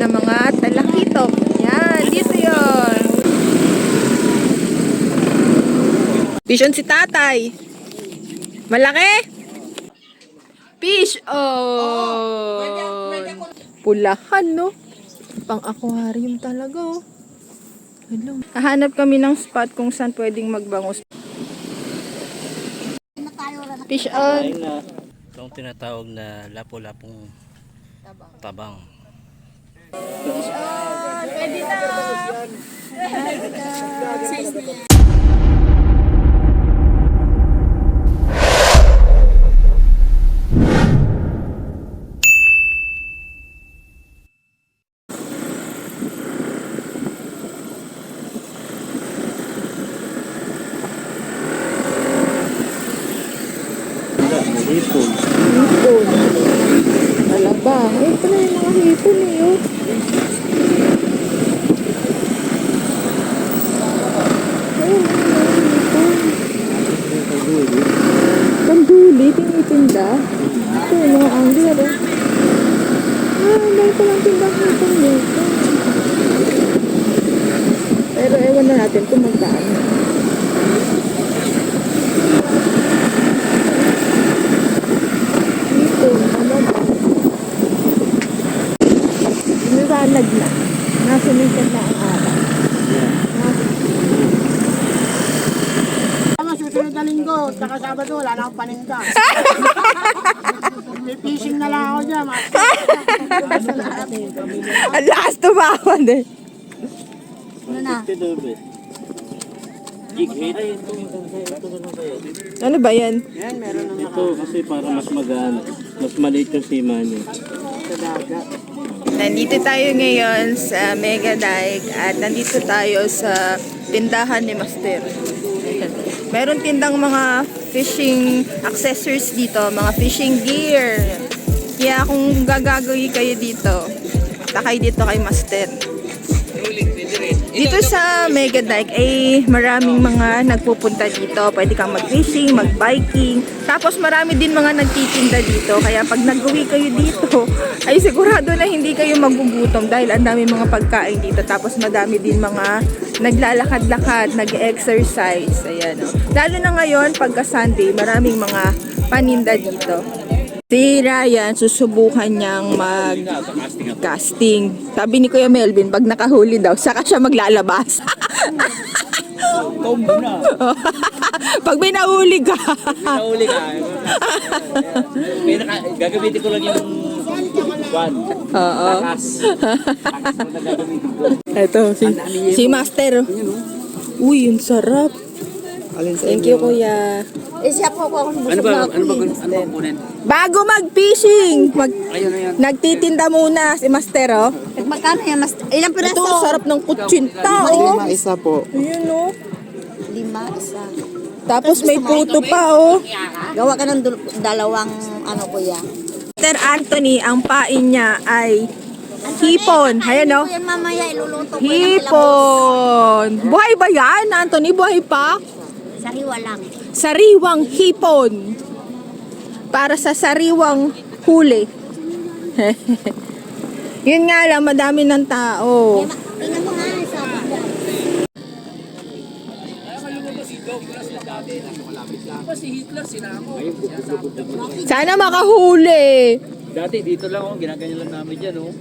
ng mga talakitok. Yan, dito yun. Fish on si tatay. Malaki? Fish on. Pulahan, no? Pang-aquarium talaga, oh. Hello. Hahanap kami ng spot kung saan pwedeng magbangus. Fish on. Ito ang tinatawag na lapo-lapong tabang. Fish on. Pwede na. Hipon. Hipon. Alaba. Ay, pala yung mga hipon eh, oh. Ay, mga hipon. Panduli, tinitinda. Ito yung mga angler, oh. Dahil palang tindang hipon dito. Pero ewan na natin kung magkano. Liwanag na. Nasumikat na ang araw. Ang susunod na linggo, saka Sabado, wala na akong paninda. May fishing na lang ako dyan. Ang lakas tumawan eh. Ano na? Ano ba yan? Yan, meron na Ito kasi para mas magaan, mas maliit yung sima niya. sa dagat. Nandito tayo ngayon sa Mega Dike at nandito tayo sa tindahan ni Master. Meron tindang mga fishing accessories dito, mga fishing gear. Kaya kung gagagawin kayo dito, takay dito kay Master. Dito sa Mega Dike ay maraming mga nagpupunta dito. Pwede kang mag-fishing, mag-biking. Tapos marami din mga nagtitinda dito. Kaya pag nag-uwi kayo dito, ay sigurado na hindi kayo magugutom dahil ang dami mga pagkain dito. Tapos madami din mga naglalakad-lakad, nag-exercise. Ayan, oh. Lalo na ngayon, pagka Sunday, maraming mga paninda dito. Si Ryan, susubukan niyang mag-casting. Sabi ni Kuya Melvin, pag nakahuli daw, saka siya maglalabas. Pag may nahuli ka. Nahuli ka. Gagamitin ko lang yung one. Oo. Ito, si Master. Uy, yung sarap. Thank you, Kuya. Siya po ako Ano ba kunin? Bago mag-fishing, Ayun. nagtitinda muna si Master, oh. Magkano yan? Ilang piraso? Ito, sarap ng kutsinta, oh. Isa po. Ayun, oh. 5, isa. Tapos may puto pa, oh. Gawa ka ng dalawang ano kuya. Master Anthony, ang pain niya ay hipon. Ayan, oh. Yan mamaya iluluto ko Hipon. Buhay ba yan, Anthony? Buhay pa? Sariwa lang. Sariwang hipon. Para sa sariwang huli. Yun nga lang, madami ng tao. Tingnan mo nga sa Sana makahuli. Dati dito lang oh, ginaganyan lang namin dyan oh.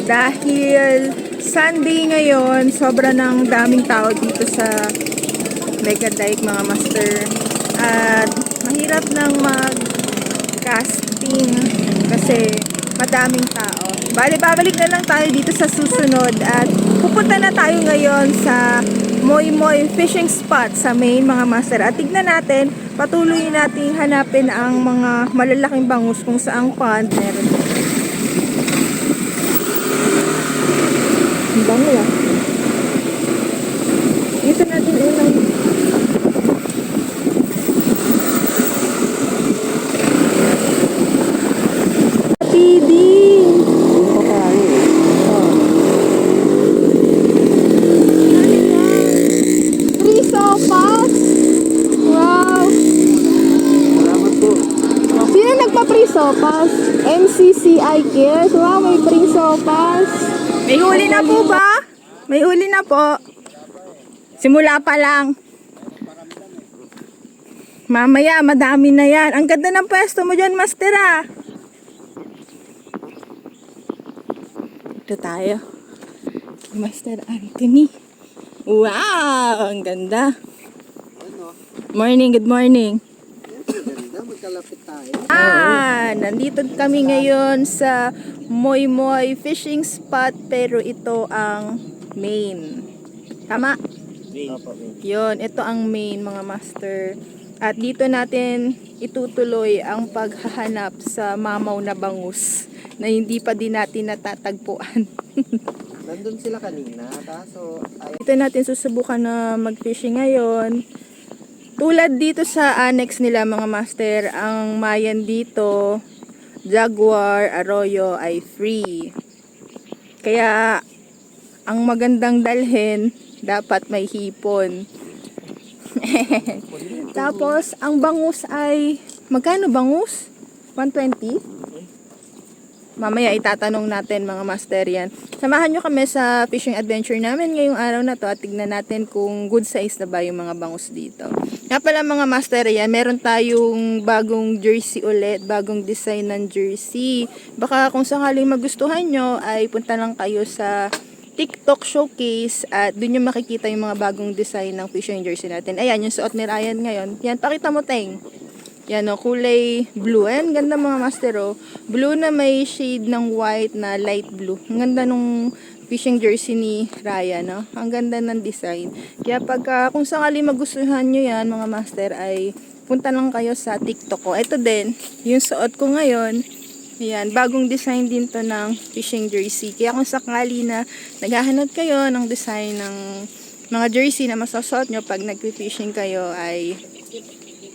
Dahil Sunday ngayon, sobra ng daming tao dito sa Mega Dike, mga master. At mahirap nang mag-casting kasi madaming tao. Bali, babalik na lang tayo dito sa susunod at pupunta na tayo ngayon sa Moy Moy Fishing Spot sa main, mga master. At tignan natin, patuloy natin hanapin ang mga malalaking bangus kung saang pond meron. Ang bango ah. feeding. Free sopas. Wow. Salamat po. Sino nagpa-free sopas? MCCI Cares. Wow, may free sopas. May huli na po ba? May huli na po. Simula pa lang. Mamaya, madami na yan. Ang ganda ng pwesto mo dyan, Master, ah. Ito tayo. Master Anthony. Wow! Ang ganda. Morning, good morning. Nandito kami ngayon sa Moy Moy Fishing Spot, pero ito ang main. Tama? Yun, ito ang main, mga master. At dito natin itutuloy ang paghahanap sa mamaw na bangus na hindi pa din natin natatagpuan. Nandun sila kanina, kaso ay Dito natin susubukan na mag-fishing ngayon. Tulad dito sa annex nila, mga master, ang mayan dito, Jaguar, Arroyo ay free. Kaya ang magandang dalhin, dapat may hipon. Tapos ang bangus ay magkano bangus? 120? Mamaya itatanong natin, mga master, yan. Samahan nyo kami sa fishing adventure namin ngayong araw na to at tignan natin kung good size na ba yung mga bangus dito. Nga pala, mga master, yan, meron tayong bagong jersey ulit, bagong design ng jersey. Baka kung sakaling magustuhan nyo ay punta lang kayo sa TikTok showcase at dun yung makikita yung mga bagong design ng fishing jersey natin. Ayan, yung suot ni Ryan ngayon. Yan, pakita mo, Teng. Yan o, kulay blue. Ayan, ganda, mga master, o. Blue na may shade ng white na light blue. Ang ganda nung fishing jersey ni Ryan, no? Ang ganda ng design. Kaya pagka kung sakali magustuhan nyo yan, mga master, ay punta lang kayo sa TikTok ko. Ito din, yung suot ko ngayon. Ayan, bagong design din to ng fishing jersey. Kaya kung sakali na naghahanap kayo ng design ng mga jersey na masasuot nyo pag nag-fishing kayo, ay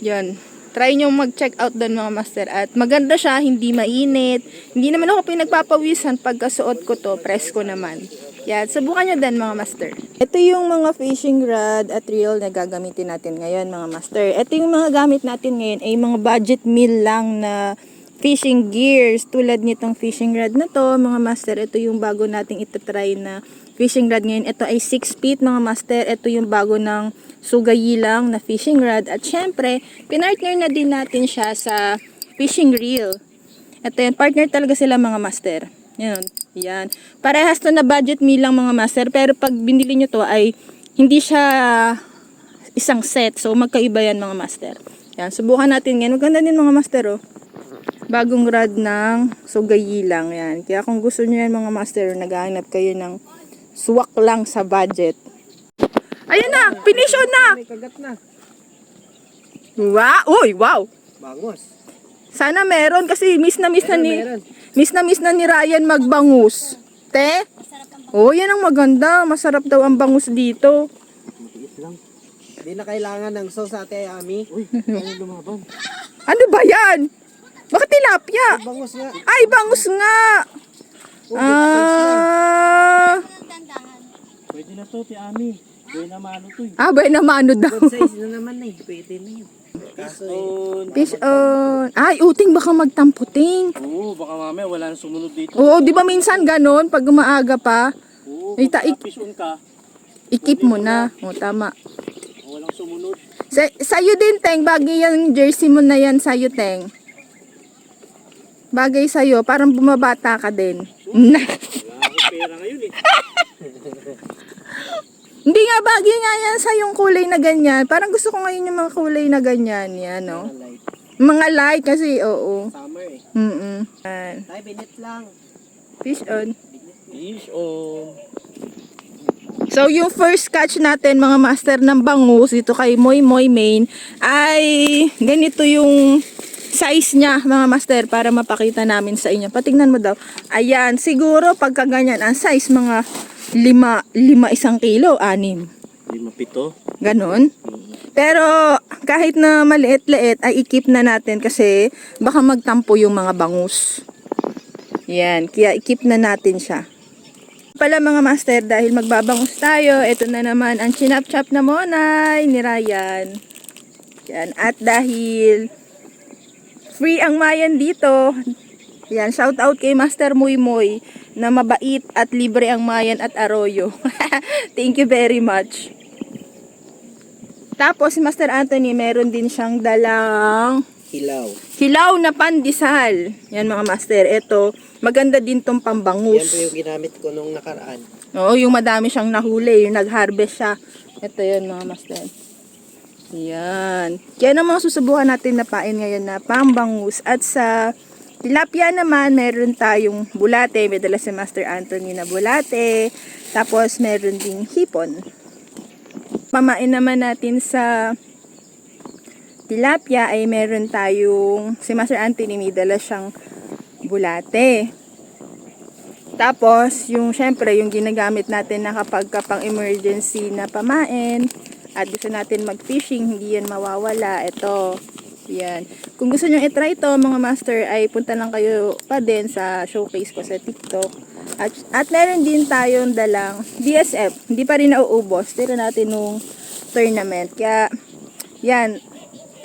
yun, try nyo mag-check out doon, mga master. At maganda siya, hindi mainit. Hindi naman ako pinagpapawisan pagkasuot ko to, presko naman. Yan, subukan nyo din, mga master. Ito yung mga fishing rod at reel na gagamitin natin ngayon, mga master. Ito yung mga gamit natin ngayon ay mga budget meal lang na fishing gears. Tulad nitong fishing rod na to, mga master. Ito yung bago nating itatry na fishing rod ngayon. Ito ay 6 feet, mga master. Ito yung bago ng sugayilang na fishing rod. At syempre, pinartner na din natin siya sa fishing reel. Ito yun, partner talaga sila, mga master. Yan, yan. Parehas to na budget meal lang, mga master. Pero pag binili nyo to ay hindi siya isang set. So magkaiba yan, mga master. Yan, subukan natin ngayon. Maganda din, mga master, oh. Bagong rod ng sugayilang, yan. Kaya kung gusto nyo yan, mga master, naghahanap kayo ng swak lang sa budget. Ayun na! Finish on na! may kagat na. Wow! Uy! Wow! Bangus. Sana meron kasi miss na Meron. miss na ni Ryan magbangus. Te? Oh, yan ang maganda. Masarap daw ang bangus dito. Hindi na kailangan ng sauce, Ate Ami. Uy, ano lumaban? Ano ba yan? Bakit tilapia? Bangus nga. Ay, bangus nga! Ah, Pwede na to, ti Ami. Pwede na mano to eh. bay naman daw. Good size na naman eh. Pwede na yun. Kaso eh, Fish on. Ay, uting baka magtamputing. Oo, baka mamaya wala nang sumunod dito. Oo, di ba minsan ganon pag umaaga pa? Oo, Ay, pag fish on ka, Ikip mo na. O, tama. walang sumunod. Sa'yo din, Teng. Bagay yung jersey mo na yan sa'yo, Teng. Bagay sa'yo. Parang bumabata ka din. Wala akong pera ngayon eh. Hindi nga, bagay nga yan sa yung kulay na ganyan. Parang gusto ko ngayon yung mga kulay na ganyan. Yan, no? light. Mga light kasi, oo. Summer eh. Yan. Ay, binit lang. Fish on. Fish on. So, yung first catch natin, mga master ng bangus, dito kay Moy Moy Main, ay ganito yung size niya, mga master, para mapakita namin sa inyo. Patingnan mo daw. Ayan, siguro pagka ganyan, ang size, mga 5 isang kilo, 6. 5-7. Ganon. Pero, kahit na maliit-liit, ay i-keep na natin kasi baka magtampo yung mga bangus. Yan, kaya i-keep na natin siya. Pala mga master, dahil magbabangus tayo, ito na naman ang chinap-chap na monay ni Ryan. Yan, at dahil free ang Mayan dito, yan, shout out kay Master Muy Muy na mabait at libre ang Mayan at Arroyo. Thank you very much. Tapos si Master Anthony, meron din siyang dalang Hilaw. na pandesal. Yan mga master, ito, maganda din tong Yan pambangus. po yung ginamit ko nung nakaraan. Oo, yung madami siyang nahuli, yung nag-harvest siya. Ito yun mga master. Yan. Kaya naman susubukan natin na pain ngayon na pambangus. At sa tilapia naman, meron tayong bulate. May dala si Master Anthony na bulate. Tapos meron ding hipon. Pamain naman natin sa tilapia ay meron tayong, si Master Anthony may dala siyang bulate. Tapos, yung syempre, yung ginagamit natin na kapag pang emergency na pamain, at gusto natin mag-fishing, hindi yan mawawala. Ito, yan. Kung gusto nyo i-try ito, mga master, ay punta lang kayo pa din sa showcase ko sa TikTok. At meron din tayong dalang BSF. Hindi pa rin nauubos. Tira natin nung tournament. Kaya, yan.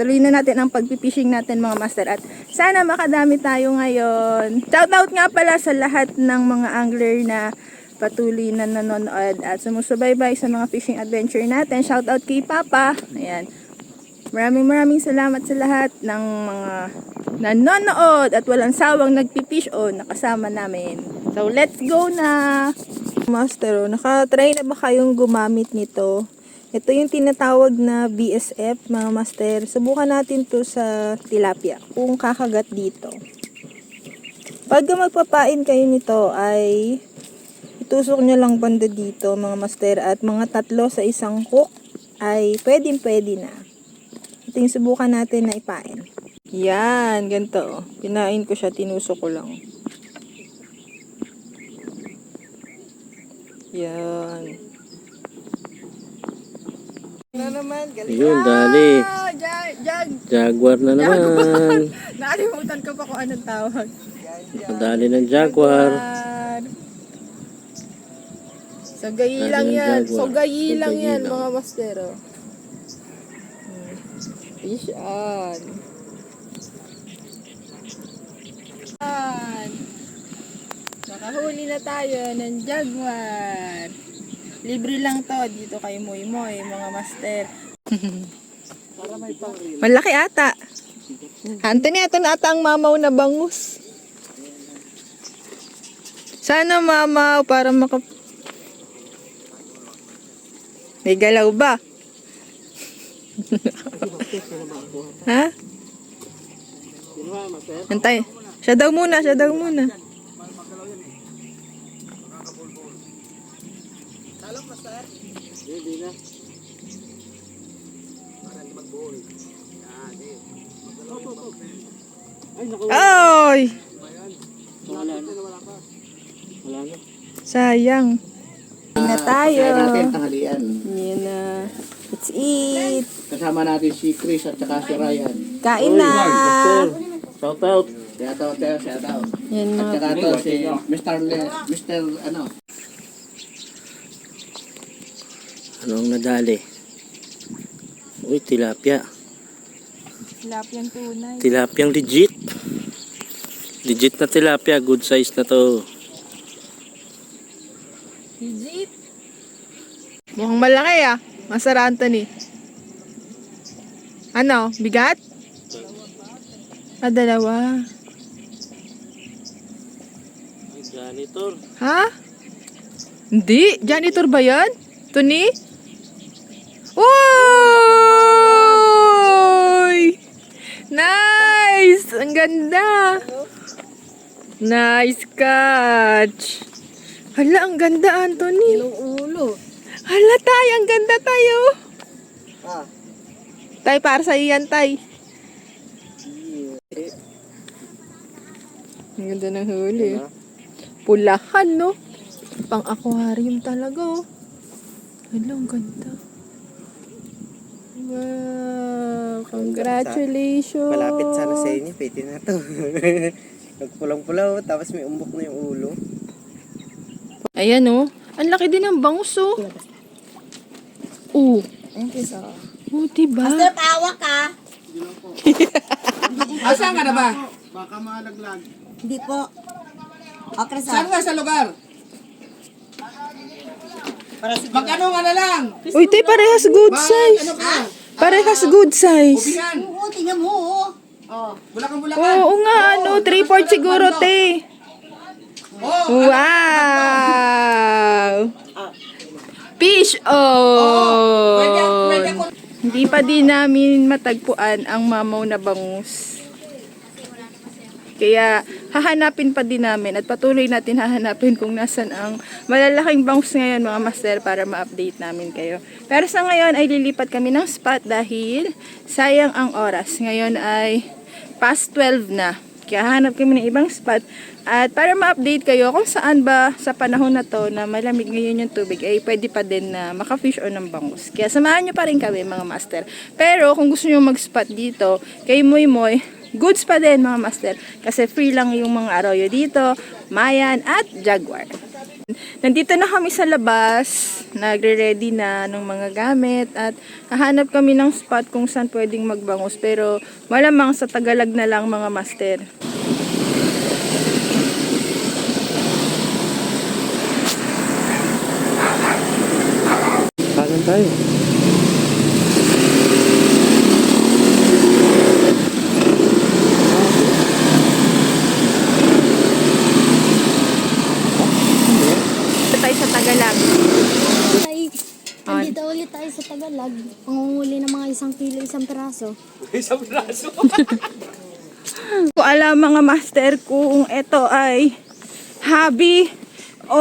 Tuloy na natin ang pagpipishing natin mga master at sana makadami tayo ngayon. Shoutout nga pala sa lahat ng mga angler na patuloy na nanonood at sumusubaybay sa mga fishing adventure natin. Shoutout kay Papa. Ayan. Maraming salamat sa lahat ng mga nanonood at walang sawang nagpipish o nakasama namin. So let's go na! Master, nakatry na ba kayong gumamit nito? Ito yung tinatawag na BSF, mga master. Subukan natin to sa tilapia, kung kakagat dito. Pag magpapain kayo nito, ay itusok nyo lang banda dito, mga master. At mga 3 sa isang hook, ay pwede na. Ito yung subukan natin na ipain. Yan, ganito. Pinain ko siya, tinusok ko lang. Yan. Na naman, galing. Yun, dali. Jaguar na Jaguar. naman. Nakalimutan ko pa kung anong tawag. Dali ng jaguar. Sagayi lang yan. Jaguar. Sagayi lang Sagayi yan, lang. mga mastero. Fish on. Nakahuli na tayo ng jaguar. Libre lang to dito kay Moy Moy, mga master. Malaki ata. Anthony, ito na ata ang mamaw na bangus. Sana mamaw para May galaw ba? Ha? Antay. Siya daw muna. Ay! Wala na. Sayang. Na tayo. Kaya natin tanghalian. Yan na. Let's eat. Kasama natin si Chris at saka si Ryan. Kain na. Shout out. Shout out. Yan At mga. saka to si Mr. ano. Anong nadali? Uy, tilapia. Tilapiyang tunay. Tilapiyang legit. Legit na tilapia. Good size na to. Legit. Mukhang malaki ah. Master Anthony. Ano? Bigat? Dalawa. Janitor. Ha? Hindi. Janitor ba yan? Tony? Uy! Nice! Ang ganda! Nice catch! Hala, ang ganda, Anthony. Ulo. Hala, tay, ang ganda tayo. Ah, Tay, para sa iyan, tay. Ang ganda ng huli. Pulahan, no? Pang aquarium talaga, oh. Hala, ang ganda. Wow, congratulations. malapit sana sa inyo. Pwede na to. Nagpulang-pulaw, tapos may umbok na yung ulo. Ayan oh. Ang laki din ng bangus oh. Oh. Thank you, sir. Oh, diba? Master, tawa ka. Asan ka na ba? Hindi po. Okay, sir. Saan ka sa lugar? Magkano nga na lang? Uy, tay, parehas good size. Ano ka? Parehas good size. Ubingan. Oo, tingnan mo, oo. Oh, Bulacan. Oo nga, ano, 3-4 siguro, te. Oh, Wow! Fish pwede on! ako. Hindi pa din namin matagpuan ang mamaw na bangus. Kaya hahanapin pa din namin at patuloy natin hahanapin kung nasan ang malalaking bangus ngayon mga master para ma-update namin kayo. Pero sa ngayon ay lilipat kami ng spot dahil sayang ang oras. Ngayon ay past 12 na. Kaya hanap kami ng ibang spot at para ma-update kayo kung saan ba sa panahon na to na malamig ngayon yung tubig ay pwede pa din na maka-fish on ng bangus. Kaya samahan nyo pa rin kami mga master. Pero kung gusto nyo mag-spot dito kay Moy Moy, goods pa din mga master kasi free lang yung mga arroyo dito, Mayan at Jaguar. Nandito na kami sa labas, nagre-ready na ng mga gamit at hahanap kami ng spot kung saan pwedeng magbangus pero malamang sa Tagalag na lang mga master. Kanan tayo. Dito tayo sa Tagalag. Nandito ulit tayo sa Tagalag. Pangunguli ng mga 1 kilo, 1 peraso. Kung alam mga master kung ito ay hobby o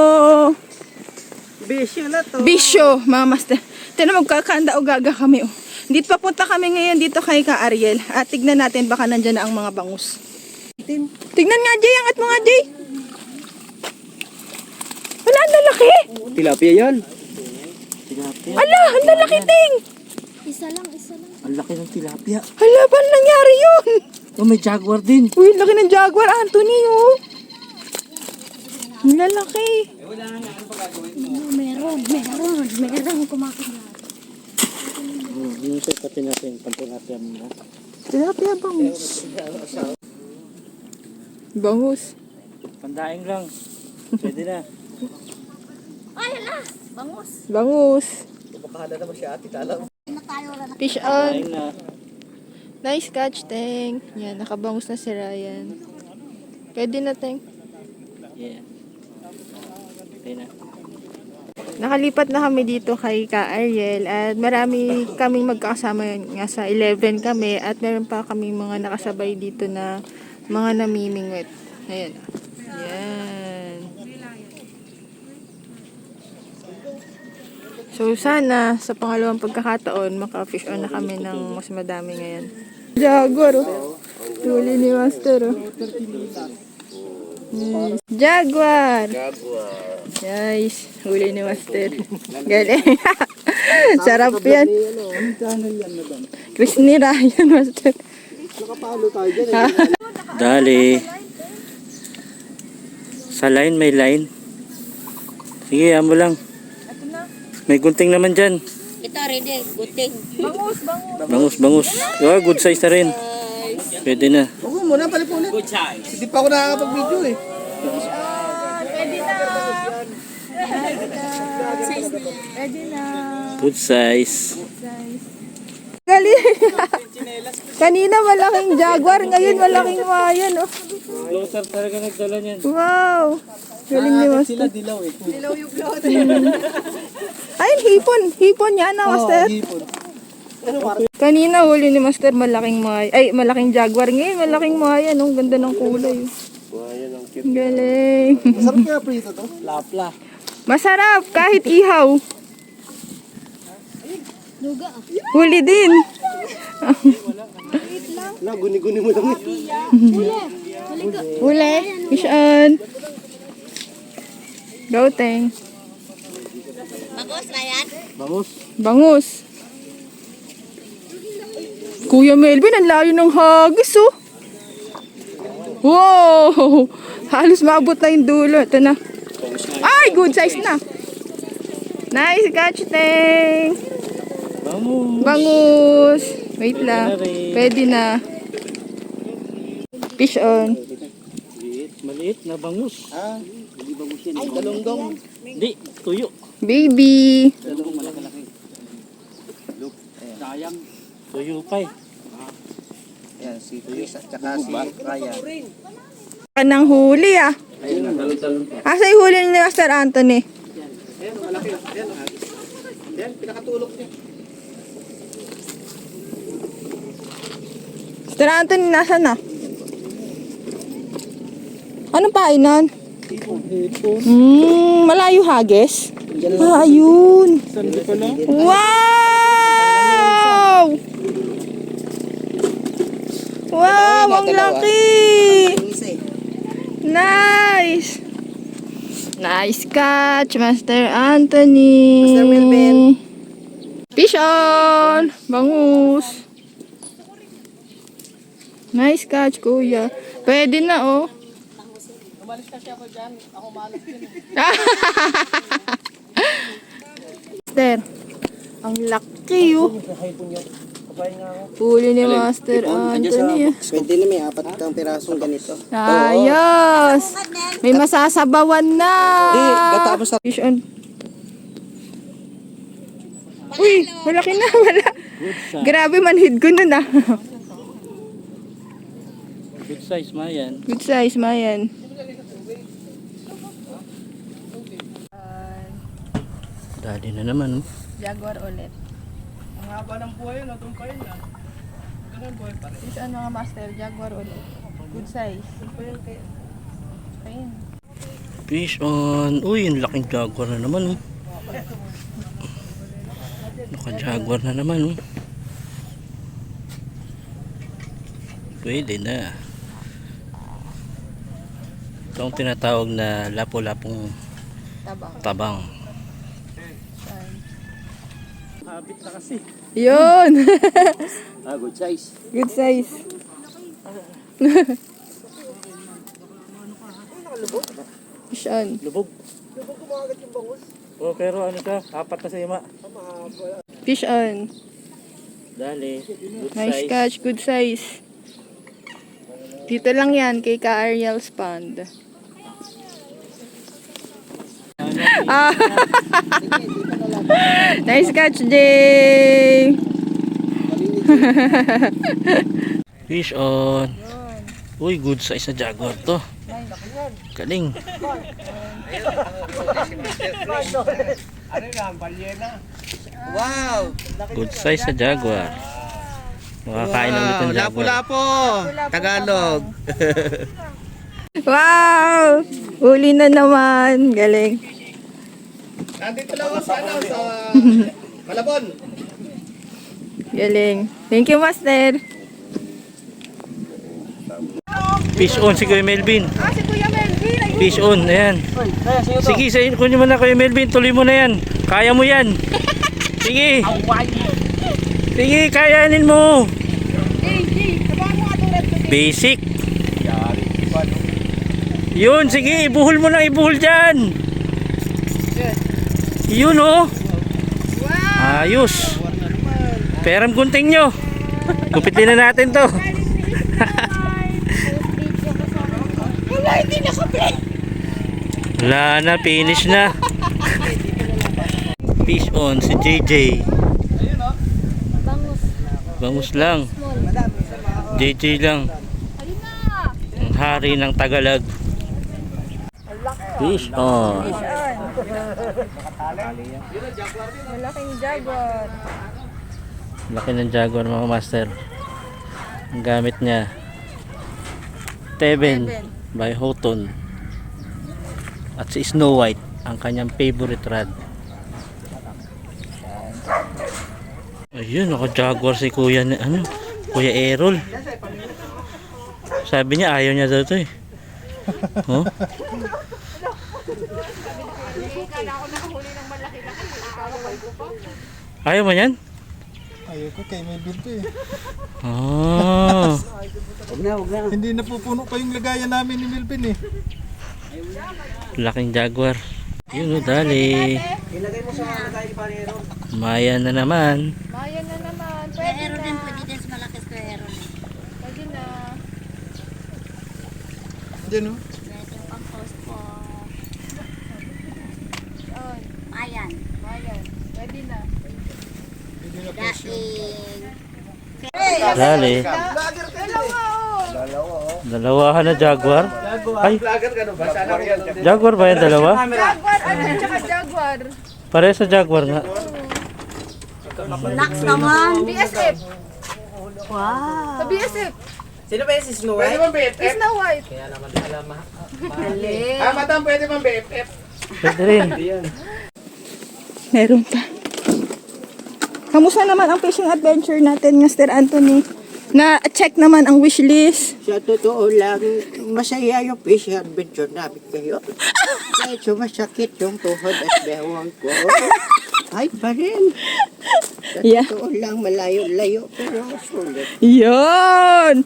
Bisyo na to. bisyo mga master. Tinan magkakanda o gaga kami oh. Dito papunta kami ngayon dito kay Ka Ariel at tignan natin baka nandyan na ang mga bangus. Tignan nga Jay, angat mo nga Jay. Wala, ang lalaki. Tilapia yan. Ala, ang lalaki ting. Isa lang. Ang laki ng tilapia. Hala, paano nangyari yun? Oh, may jaguar din. Uy, laki ng Jaguar, Anthony oh. Ang lalaki. Meron kumakit na. Yung sa pati natin, pantilapia mo. Tilapia bangus. Bangus. Pandaing lang. Pwede na. Bangus. Bakahala naman si ate, alam. Fish on. Pandaing na. Nice catch, Teng. Yan, nakabangus na si Ryan. Pwede na, Teng. Yeah. Pwede na. Nakalipat na kami dito kay Ka Ariel at marami kaming magkakasama nga sa 11 kami at meron pa kaming mga nakasabay dito na mga namimingwit. Ayan. Yan. So sana sa pangalawang pagkakataon maka-fish on na kami ng mas madami ngayon. Jaguar oh. Tuli ni Master oh. Jaguar! Guys, huli ni Master. Galing. Sarap yan. Chris ni Ryan, Master. Nakapalo tayo dyan. Dali. Sa line, may line. Sige, amo lang. May gunting naman dyan. Ito, ready. Guting. Bangus. Oh, good size na rin. Pwede na. Huwag mo muna, palipulit. Good size. Hindi pa ako nakakapag-video eh. Good size. Galing. Kanina malaking Jaguar, ngayon malaking Mayan. Oh. Floater talaga nagdala niyan. Wow. Galing ni Master. Dilaw eh. Ay, hipon. Hipon yan na, Master. Hipon. Kanina huli ni Master malaking Mayan. Ay, malaking Jaguar. Ngayon malaking Mayan. Ang ganda ng kulay. Galing. Masarap kaya prito to? Lapla. Masarap kahit ihaw. Luga ah. Huli din. Wala, guni-guni mo lang. Huli. Fish on. Go, Teng. Bagos, Ryan. Bangus. Kuya Melvin, ang layo ng hagis, oh. Wow! Halos maabot na yung dulo. Ito na. Ay, good size na. Nice catch, Teng. Vamos. Bangus. Wait lang. Pwede na. Fish on. Maliit na bangus. Hindi ba gusto yun? Galunggong. Hindi, tuyo. Baby. Galunggong malaki-laki. Sayang. Tuyo pa eh. Yan, si Luis at saka si Ryan. Kanang huli ah. Asa yung huli ni Master Anthony? Ayan, malaki. Ayan, Ayan, pinakatulog niya. Master Anthony, nasa na? Anong painan? Malayo hagis? Ah, ayun. Wow! Wow, ang laki! Yung isa eh. Nice! Nice catch, Master Anthony. Master Melvin. Fish on! Bangus. Nice catch, kuya. Pwede na, oh. Umalis kasi ako dyan. Ako malas din. Master, ang laki, oh. Huli ni Master Anthony. Pwede na may 4 kang pirasong ganito. Ayos! May masasabawan na! Gatapos Fish on. Uy, malaki na, wala. Grabe, manhid ko nun ah. Good size, Mayan. Good size, Mayan. Dali na naman. Jaguar ulit. Ang haba ng buhay yun. Itong kayo na. Ganun buhay pa rin. Fish on mga master, Jaguar ulit. Good size. Ayun. Fish on. Uy, yung laking jaguar na naman. Naka-jaguar na naman. Pwede na. Ito ang tinatawag na lapo-lapong Tabang. tabang. Habit na kasi. Yun! Good size. Good size. Fish on. Lubog. Oh, pero ano ka? 4 na sa 5. Fish on. Dali. Good Nice size. catch, good size. Dito lang yan kay Ka Ariel's Pond. Ah. Nice catch, Jay! Fish on. Uy, good size na jaguar to. Galing. Ano yan? Balyena. Wow! Good size na jaguar. Makakain ng ulit ng jaguar. Lapu-lapo! Tagalog. Wow! Uli na naman. Galing. Nandito lang ako sa ano, sa Malabon. Galing. Thank you, Master. Fish on si Kuya Melvin. Ah, si Kuya Melvin. Fish on, ayan. Sige, kunin mo na Kuya Melvin. Tuloy mo na yan. Kaya mo yan. Sige. Sige, kayanin mo. Basic. Yun, sige. Ibuhol mo na, ibuhol dyan. Yun, oh. Ayos. Peram gunting nyo. Gupitin na natin to. Wala, hindi naka-play. Wala na, finish na. Fish on si JJ. Bangus. Bangus lang. JJ lang. Ang hari ng Tagalog. Fish on. Malaking jaguar. Laki ng jaguar mga master. Ang gamit niya Teven by Houghton. At si Snow White ang kanyang favorite rod. Ayun, naka-jaguar si Kuya Kuya Errol. Sabi niya ayaw niya daw 'to eh. Oh? Ayaw mo yan? Ayoko kay Melvin to eh. Oh. Hindi napupuno pa yung lagayan namin ni Melvin eh. Laking jaguar. Yun o, dali. Ilagay mo sa mga lagay ni Panero. Maya na naman. Maya na naman. Pero din, pwede din sa malakis ko aero. Pwede na. Diyan oh. Pwede pang post po. Oh, Ayan. Mayan. Pwede na. Daing. Dali. Dalawa oh. Dalawahan na jaguar. Ay, Vlogger ka no ba? Sana ko yan. jaguar ba yan dalawa? Jaguar, ano tsaka jaguar? Pare sa jaguar nga. Lax naman. BSF. Wow. Sa BSF. Sino ba yung si Snow Pwede White? bang BFF? Snow White. Kaya naman alam ha. Ah, madam, pwede bang BFF? Pwede rin. Meron pa. Kamusta naman ang fishing adventure natin, Mr. Anthony? Na-check naman ang wishlist. Sa totoo lang, masaya yung fishing adventure namin kayo. Kahit sumasakit yung tuhod at bewang ko. Ay pa rin. Sa Yeah. totoo lang, malayo-layo pero sulit. Yun!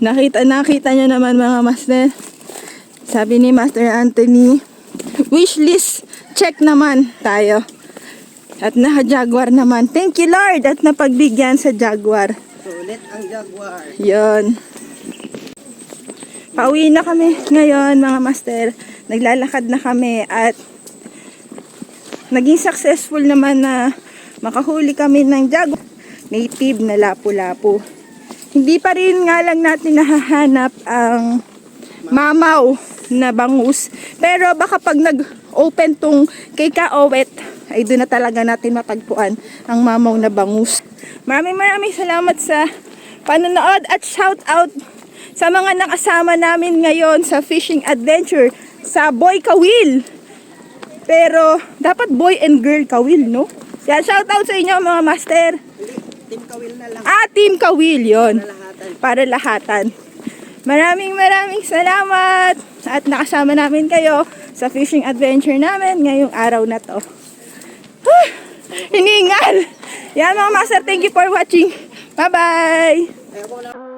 Nakita nyo naman mga master. Sabi ni Master Anthony, wishlist check naman tayo. At naka-jaguar naman. Thank you Lord at napagbigyan sa jaguar. Sulit ang jaguar. Yun. Pauwi na kami ngayon mga master. Naglalakad na kami at naging successful naman na makahuli kami ng jaguar. Native na lapu-lapu. Hindi pa rin nga lang natin nahahanap ang mamaw na bangus. Pero baka pag nag-open tong kay Kaowet, ay doon na talaga natin matagpuan ang mamaw na bangus. Maraming salamat sa panonood at shout out sa mga nakasama namin ngayon sa fishing adventure sa Boy Kawil. Pero dapat boy and girl Kawil, no? Yan, shout out sa inyo mga master. Team Kawil na lang. Team Kawil, yon. Lahatan. Para lahatan. Maraming salamat at nakasama namin kayo sa fishing adventure namin ngayong araw na to. Hiningal! Yan mga master, thank you for watching. Bye-bye!